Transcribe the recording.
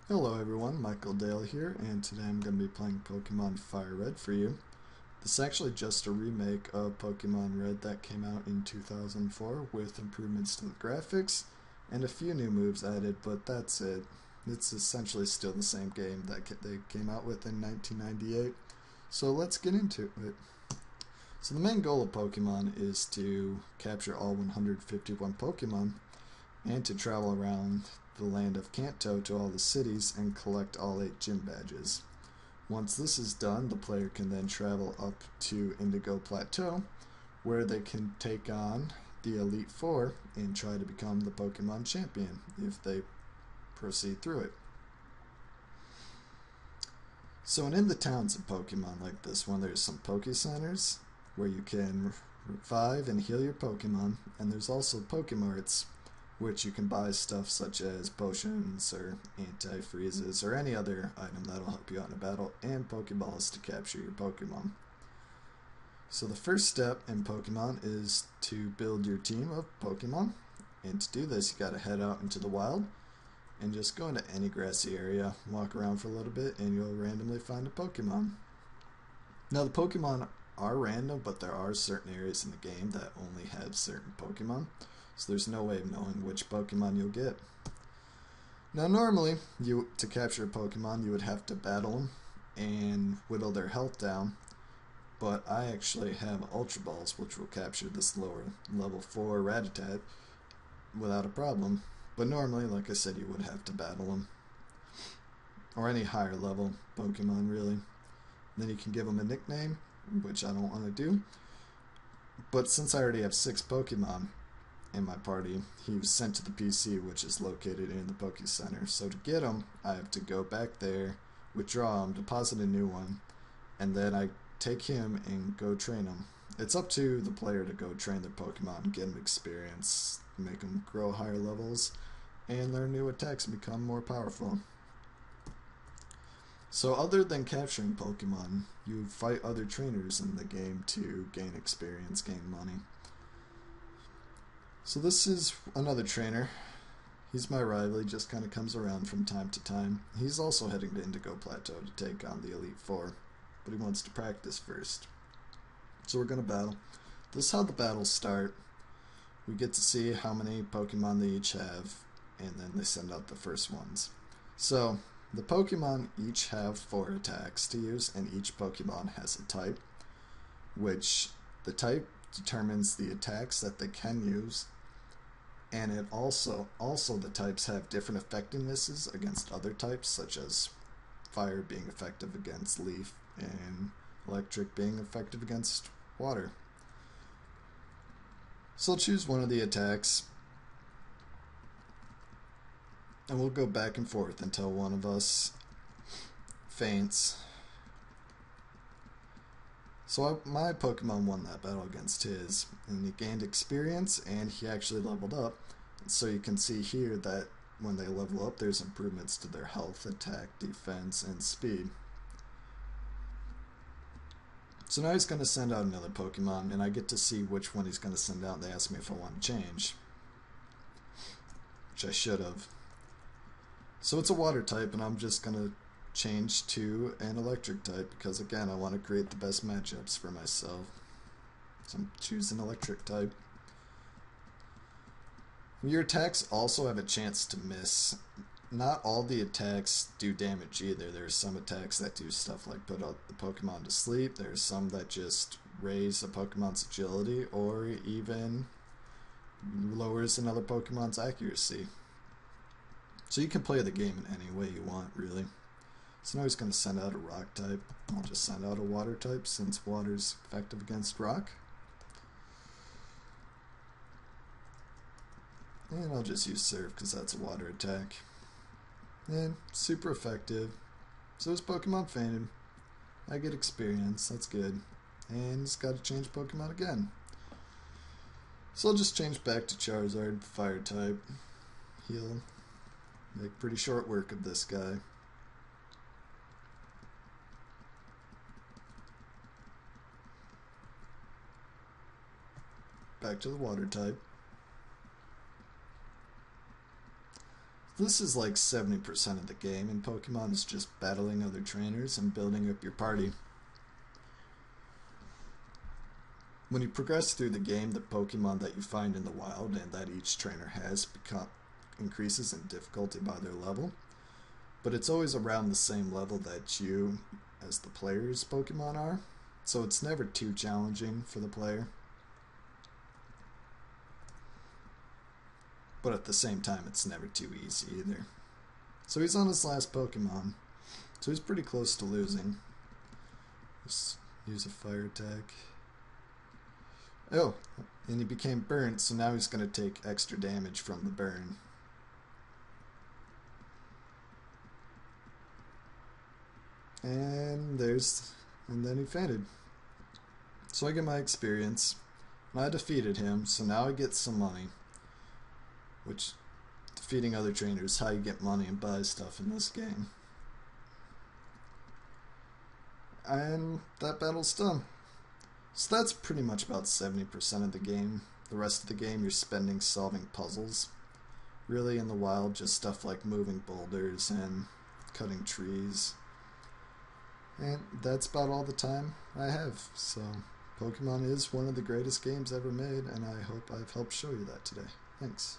Hello everyone, Michael Dale here, and today I'm going to be playing Pokemon Fire Red for you. This is actually just a remake of Pokemon Red that came out in 2004 with improvements to the graphics and a few new moves added, but that's it. It's essentially still the same game that they came out with in 1998, so let's get into it. So the main goal of Pokemon is to capture all 151 Pokemon and to travel around the land of Kanto to all the cities and collect all 8 gym badges. Once this is done, the player can then travel up to Indigo Plateau, where they can take on the Elite Four and try to become the Pokemon champion if they proceed through it. So, in the towns of Pokemon like this one, there's some Poke Centers where you can revive and heal your Pokemon, and there's also Pokemarts which you can buy stuff such as potions or anti-freezes or any other item that'll help you out in a battle, and Pokeballs to capture your Pokemon. So the first step in Pokemon is to build your team of Pokemon, and to do this you gotta head out into the wild and just go into any grassy area, walk around for a little bit, and you'll randomly find a Pokemon. Now the Pokemon are random, but there are certain areas in the game that only have certain Pokemon, so there's no way of knowing which Pokemon you'll get. Now normally, to capture a Pokemon, you would have to battle them and whittle their health down, but I actually have Ultra Balls which will capture this lower level 4 Rattata without a problem. But normally, like I said, you would have to battle them. Or any higher level Pokemon, really. Then you can give them a nickname, which I don't want to do. But since I already have 6 Pokemon in my party, he was sent to the PC, which is located in the Poke Center. So to get him, I have to go back there, withdraw him, deposit a new one, and then I take him and go train him. It's up to the player to go train their Pokemon, get them experience, make them grow higher levels, and learn new attacks and become more powerful. So other than capturing Pokemon, you fight other trainers in the game to gain experience, gain money. So this is another trainer. He's my rival. He just kind of comes around from time to time. He's also heading to Indigo Plateau to take on the Elite Four, but he wants to practice first. So we're going to battle. This is how the battles start. We get to see how many Pokemon they each have, and then they send out the first ones. So the Pokemon each have 4 attacks to use, and each Pokemon has a type, which the type determines the attacks that they can use, and it also the types have different effectivenesses against other types, such as fire being effective against leaf and electric being effective against water. So I'll choose one of the attacks, and we'll go back and forth until one of us faints. So my Pokemon won that battle against his, and he gained experience, and he actually leveled up. So you can see here that when they level up, there's improvements to their health, attack, defense, and speed. So now he's going to send out another Pokemon, and I get to see which one he's going to send out. They ask me if I want to change, which I should have. So it's a water type, and I'm just going to change to an electric type because, again, I want to create the best matchups for myself. So I'm choosing electric type. Your attacks also have a chance to miss. Not all the attacks do damage either. There's some attacks that do stuff like put the Pokemon to sleep. There's some that just raise a Pokemon's agility or even lowers another Pokemon's accuracy. So you can play the game in any way you want, really. So now he's going to send out a rock type. I'll just send out a water type since water's effective against rock. And I'll just use Surf because that's a water attack. And super effective. So his Pokemon fainted. I get experience, that's good. And he's got to change Pokemon again. So I'll just change back to Charizard, fire type. Heal. Make pretty short work of this guy. Back to the water type. This is like 70% of the game in Pokemon is just battling other trainers and building up your party. When you progress through the game, the Pokemon that you find in the wild and that each trainer has increases in difficulty by their level, but it's always around the same level that you, as the player's Pokemon, are, so it's never too challenging for the player. But at the same time, it's never too easy either. So he's on his last Pokemon, so he's pretty close to losing. Just use a fire attack. Oh, and he became burnt, so now he's going to take extra damage from the burn. And then he fainted. So I get my experience, and I defeated him, so now I get some money. Which, defeating other trainers is how you get money and buy stuff in this game. And that battle's done. So that's pretty much about 70% of the game. The rest of the game you're spending solving puzzles. Really in the wild, just stuff like moving boulders and cutting trees. And that's about all the time I have. So Pokemon is one of the greatest games ever made, and I hope I've helped show you that today. Thanks.